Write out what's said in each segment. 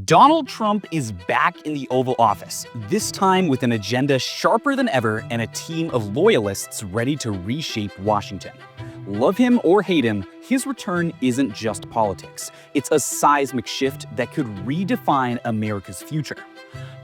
Donald Trump is back in the Oval Office, this time with an agenda sharper than ever and a team of loyalists ready to reshape Washington. Love him or hate him, his return isn't just politics. It's a seismic shift that could redefine America's future.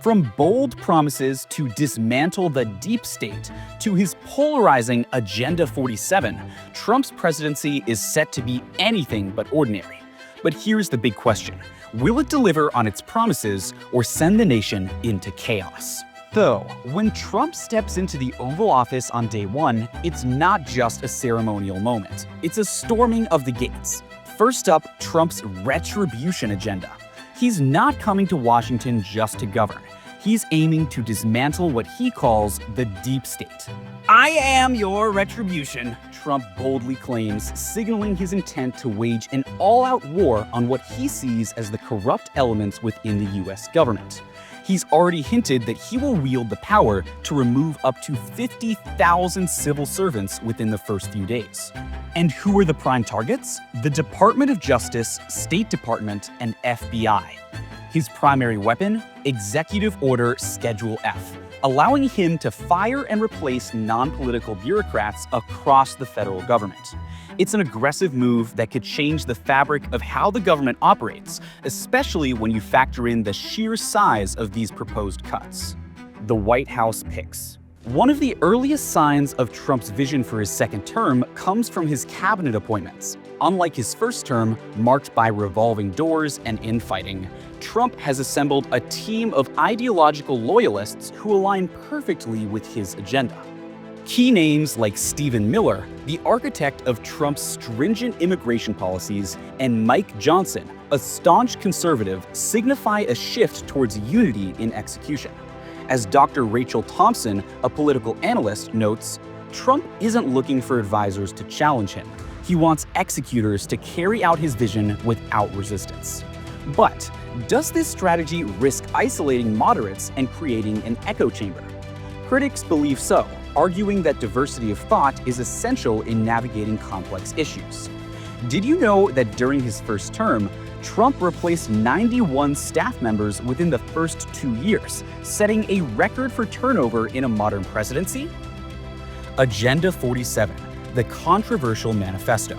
From bold promises to dismantle the deep state to his polarizing Agenda 47, Trump's presidency is set to be anything but ordinary. But here's the big question. Will it deliver on its promises or send the nation into chaos? Though, when Trump steps into the Oval Office on day one, it's not just a ceremonial moment. It's a storming of the gates. First up, Trump's retribution agenda. He's not coming to Washington just to govern. He's aiming to dismantle what he calls the deep state. "I am your retribution," Trump boldly claims, signaling his intent to wage an all-out war on what he sees as the corrupt elements within the US government. He's already hinted that he will wield the power to remove up to 50,000 civil servants within the first few days. And who are the prime targets? The Department of Justice, State Department, and FBI. His primary weapon? Executive Order Schedule F, allowing him to fire and replace non-political bureaucrats across the federal government. It's an aggressive move that could change the fabric of how the government operates, especially when you factor in the sheer size of these proposed cuts. The White House picks. One of the earliest signs of Trump's vision for his second term comes from his cabinet appointments. Unlike his first term, marked by revolving doors and infighting, Trump has assembled a team of ideological loyalists who align perfectly with his agenda. Key names like Stephen Miller, the architect of Trump's stringent immigration policies, and Mike Johnson, a staunch conservative, signify a shift towards unity in execution. As Dr. Rachel Thompson, a political analyst, notes, Trump isn't looking for advisors to challenge him. He wants executors to carry out his vision without resistance. But does this strategy risk isolating moderates and creating an echo chamber? Critics believe so, arguing that diversity of thought is essential in navigating complex issues. Did you know that during his first term, Trump replaced 91 staff members within the first 2 years, setting a record for turnover in a modern presidency? Agenda 47, the controversial manifesto.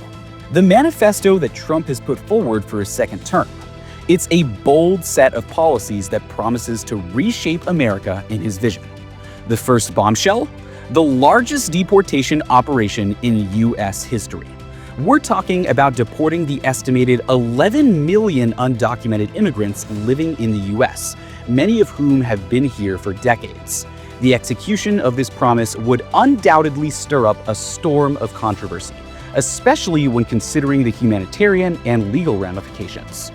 The manifesto that Trump has put forward for his second term. It's a bold set of policies that promises to reshape America in his vision. The first bombshell? The largest deportation operation in US history. We're talking about deporting the estimated 11 million undocumented immigrants living in the US, many of whom have been here for decades. The execution of this promise would undoubtedly stir up a storm of controversy, especially when considering the humanitarian and legal ramifications.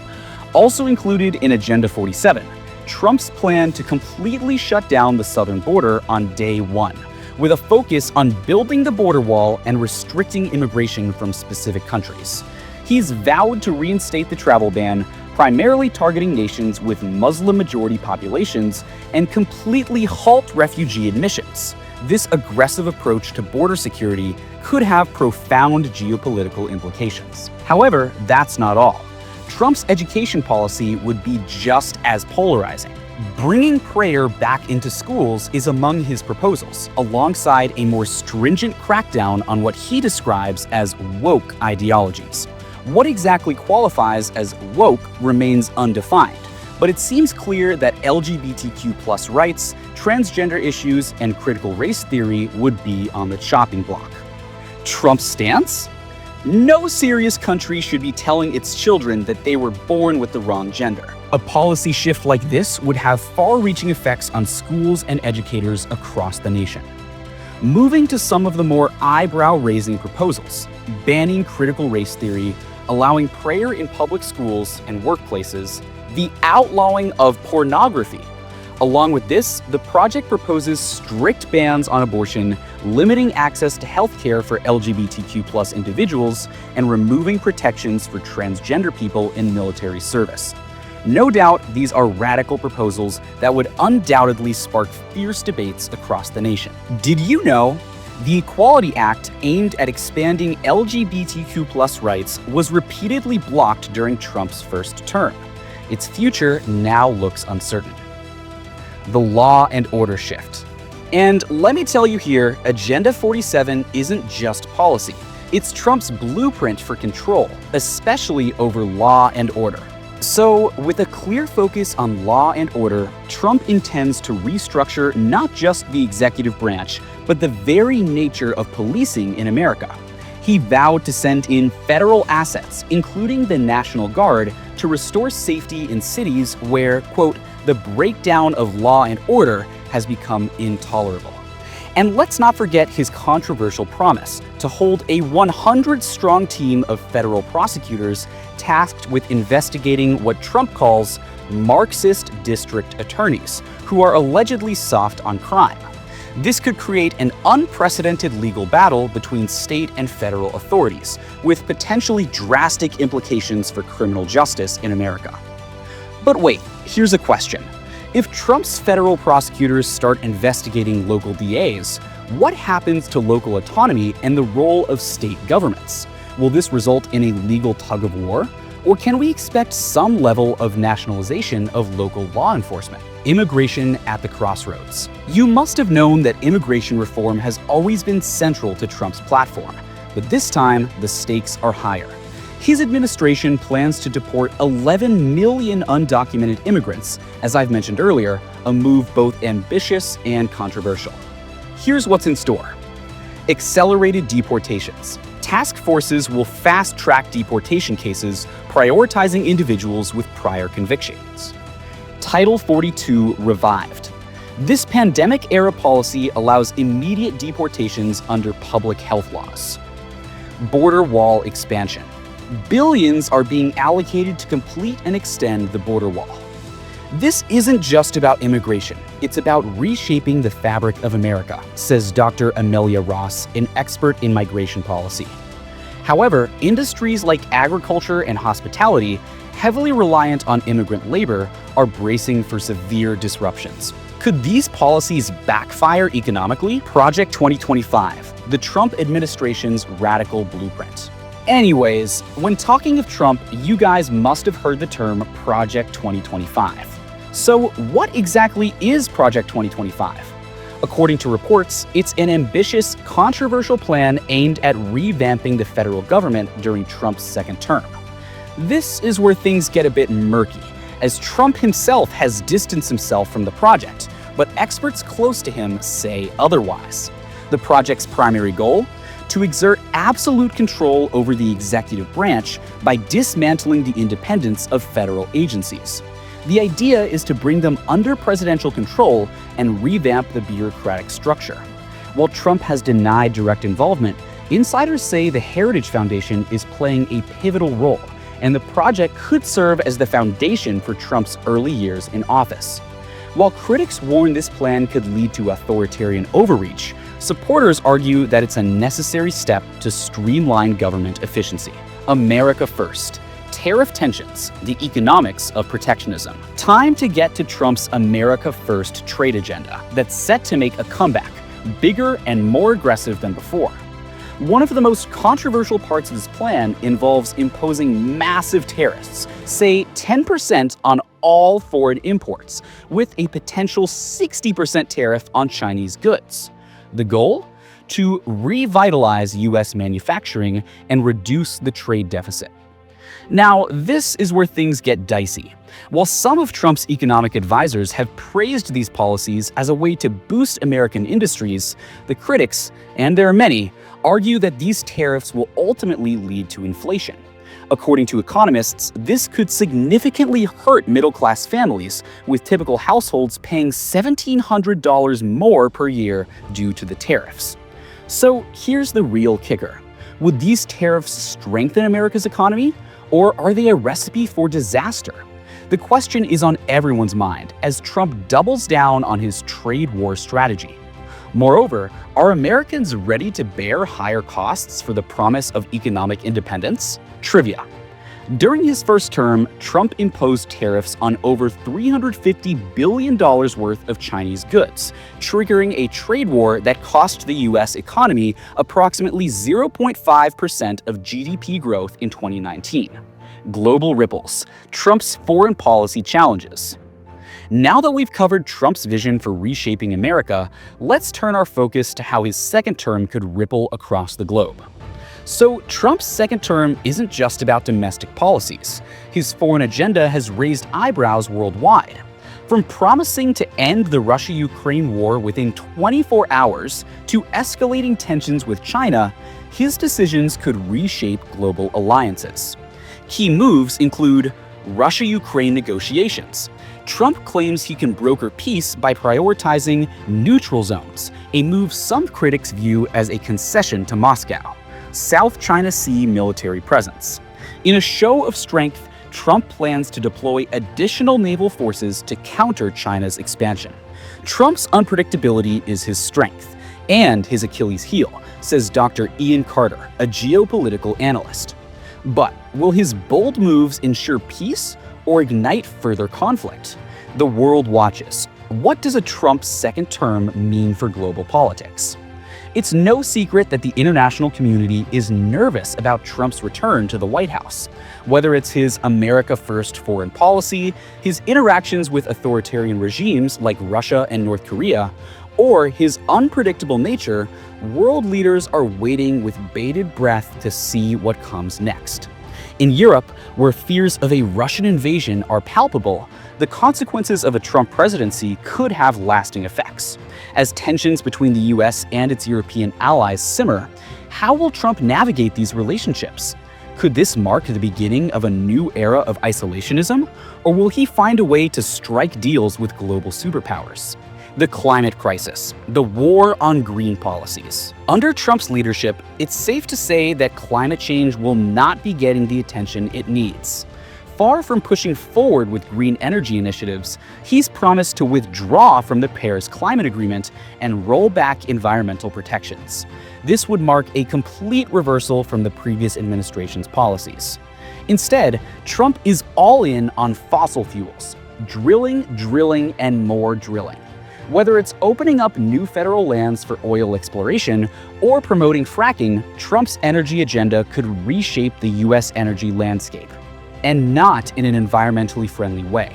Also included in Agenda 47, Trump's plan to completely shut down the southern border on day one, with a focus on building the border wall and restricting immigration from specific countries. He's vowed to reinstate the travel ban, primarily targeting nations with Muslim-majority populations, and completely halt refugee admissions. This aggressive approach to border security could have profound geopolitical implications. However, that's not all. Trump's education policy would be just as polarizing. Bringing prayer back into schools is among his proposals, alongside a more stringent crackdown on what he describes as woke ideologies. What exactly qualifies as woke remains undefined, but it seems clear that LGBTQ+ rights, transgender issues, and critical race theory would be on the chopping block. Trump's stance? No serious country should be telling its children that they were born with the wrong gender. A policy shift like this would have far-reaching effects on schools and educators across the nation. Moving to some of the more eyebrow-raising proposals, banning critical race theory, allowing prayer in public schools and workplaces, the outlawing of pornography. Along with this, the project proposes strict bans on abortion, limiting access to healthcare for LGBTQ+ individuals, and removing protections for transgender people in military service. No doubt, these are radical proposals that would undoubtedly spark fierce debates across the nation. Did you know? The Equality Act, aimed at expanding LGBTQ+ rights, was repeatedly blocked during Trump's first term. Its future now looks uncertain. The law and order shift. And let me tell you here, Agenda 47 isn't just policy. It's Trump's blueprint for control, especially over law and order. So, with a clear focus on law and order, Trump intends to restructure not just the executive branch, but the very nature of policing in America. He vowed to send in federal assets, including the National Guard, to restore safety in cities where, quote, the breakdown of law and order has become intolerable. And let's not forget his controversial promise to hold a 100-strong team of federal prosecutors tasked with investigating what Trump calls Marxist district attorneys, who are allegedly soft on crime. This could create an unprecedented legal battle between state and federal authorities, with potentially drastic implications for criminal justice in America. But wait, here's a question. If Trump's federal prosecutors start investigating local DAs, what happens to local autonomy and the role of state governments? Will this result in a legal tug of war? Or can we expect some level of nationalization of local law enforcement? Immigration at the crossroads. You must have known that immigration reform has always been central to Trump's platform, but this time the stakes are higher. His administration plans to deport 11 million undocumented immigrants, as I've mentioned earlier, a move both ambitious and controversial. Here's what's in store. Accelerated deportations. Task forces will fast-track deportation cases, prioritizing individuals with prior convictions. Title 42 revived. This pandemic-era policy allows immediate deportations under public health laws. Border wall expansion. Billions are being allocated to complete and extend the border wall. This isn't just about immigration, it's about reshaping the fabric of America, says Dr. Amelia Ross, an expert in migration policy. However, industries like agriculture and hospitality, heavily reliant on immigrant labor, are bracing for severe disruptions. Could these policies backfire economically? Project 2025, the Trump administration's radical blueprint. Anyways, when talking of Trump, you guys must have heard the term Project 2025. So what exactly is Project 2025? According to reports, it's an ambitious, controversial plan aimed at revamping the federal government during Trump's second term. This is where things get a bit murky, as Trump himself has distanced himself from the project, but experts close to him say otherwise. The project's primary goal? To exert absolute control over the executive branch by dismantling the independence of federal agencies. The idea is to bring them under presidential control and revamp the bureaucratic structure. While Trump has denied direct involvement, insiders say the Heritage Foundation is playing a pivotal role, and the project could serve as the foundation for Trump's early years in office. While critics warn this plan could lead to authoritarian overreach, supporters argue that it's a necessary step to streamline government efficiency. America first. Tariff tensions, the economics of protectionism. Time to get to Trump's America first trade agenda that's set to make a comeback, bigger and more aggressive than before. One of the most controversial parts of this plan involves imposing massive tariffs, say 10% on all foreign imports, with a potential 60% tariff on Chinese goods. The goal? To revitalize U.S. manufacturing and reduce the trade deficit. Now, this is where things get dicey. While some of Trump's economic advisors have praised these policies as a way to boost American industries, the critics, and there are many, argue that these tariffs will ultimately lead to inflation. According to economists, this could significantly hurt middle-class families, with typical households paying $1,700 more per year due to the tariffs. So here's the real kicker. Would these tariffs strengthen America's economy, or are they a recipe for disaster? The question is on everyone's mind as Trump doubles down on his trade war strategy. Moreover, are Americans ready to bear higher costs for the promise of economic independence? Trivia. During his first term, Trump imposed tariffs on over $350 billion worth of Chinese goods, triggering a trade war that cost the U.S. economy approximately 0.5% of GDP growth in 2019. Global ripples, Trump's foreign policy challenges. Now that we've covered Trump's vision for reshaping America, let's turn our focus to how his second term could ripple across the globe. So, Trump's second term isn't just about domestic policies. His foreign agenda has raised eyebrows worldwide. From promising to end the Russia-Ukraine war within 24 hours to escalating tensions with China, his decisions could reshape global alliances. Key moves include Russia-Ukraine negotiations. Trump claims he can broker peace by prioritizing neutral zones, a move some critics view as a concession to Moscow. South China Sea military presence. In a show of strength, Trump plans to deploy additional naval forces to counter China's expansion. Trump's unpredictability is his strength and his Achilles heel, says Dr. Ian Carter, a geopolitical analyst. But will his bold moves ensure peace or ignite further conflict? The world watches. What does a Trump second term mean for global politics? It's no secret that the international community is nervous about Trump's return to the White House. Whether it's his America First foreign policy, his interactions with authoritarian regimes like Russia and North Korea, or his unpredictable nature, world leaders are waiting with bated breath to see what comes next. In Europe, where fears of a Russian invasion are palpable, the consequences of a Trump presidency could have lasting effects. As tensions between the US and its European allies simmer, how will Trump navigate these relationships? Could this mark the beginning of a new era of isolationism, or will he find a way to strike deals with global superpowers? The climate crisis, the war on green policies. Under Trump's leadership, it's safe to say that climate change will not be getting the attention it needs. Far from pushing forward with green energy initiatives, he's promised to withdraw from the Paris Climate Agreement and roll back environmental protections. This would mark a complete reversal from the previous administration's policies. Instead, Trump is all in on fossil fuels, drilling, and more drilling. Whether it's opening up new federal lands for oil exploration or promoting fracking, Trump's energy agenda could reshape the US energy landscape, and not in an environmentally friendly way.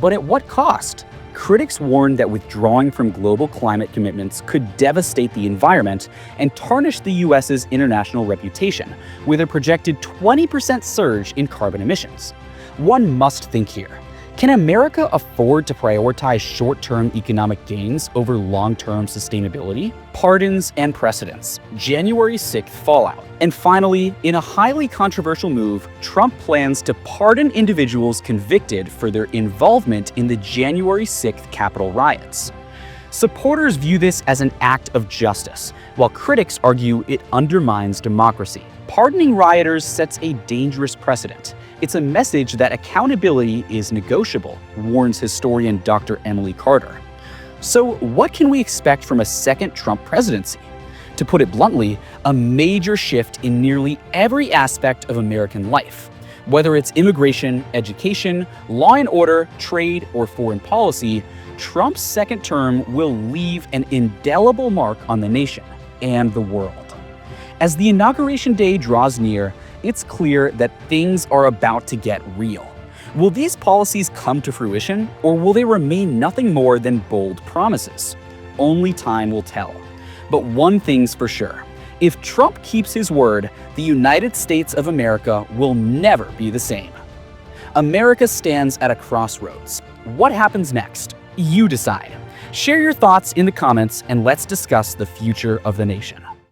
But at what cost? Critics warn that withdrawing from global climate commitments could devastate the environment and tarnish the US's international reputation, with a projected 20% surge in carbon emissions. One must think here. Can America afford to prioritize short-term economic gains over long-term sustainability? Pardons and precedents. January 6th fallout. And finally, in a highly controversial move, Trump plans to pardon individuals convicted for their involvement in the January 6th Capitol riots. Supporters view this as an act of justice, while critics argue it undermines democracy. Pardoning rioters sets a dangerous precedent. It's a message that accountability is negotiable, warns historian Dr. Emily Carter. So what can we expect from a second Trump presidency? To put it bluntly, a major shift in nearly every aspect of American life. Whether it's immigration, education, law and order, trade, or foreign policy, Trump's second term will leave an indelible mark on the nation and the world. As the inauguration day draws near, it's clear that things are about to get real. Will these policies come to fruition, or will they remain nothing more than bold promises? Only time will tell. But one thing's for sure. If Trump keeps his word, the United States of America will never be the same. America stands at a crossroads. What happens next? You decide. Share your thoughts in the comments and let's discuss the future of the nation.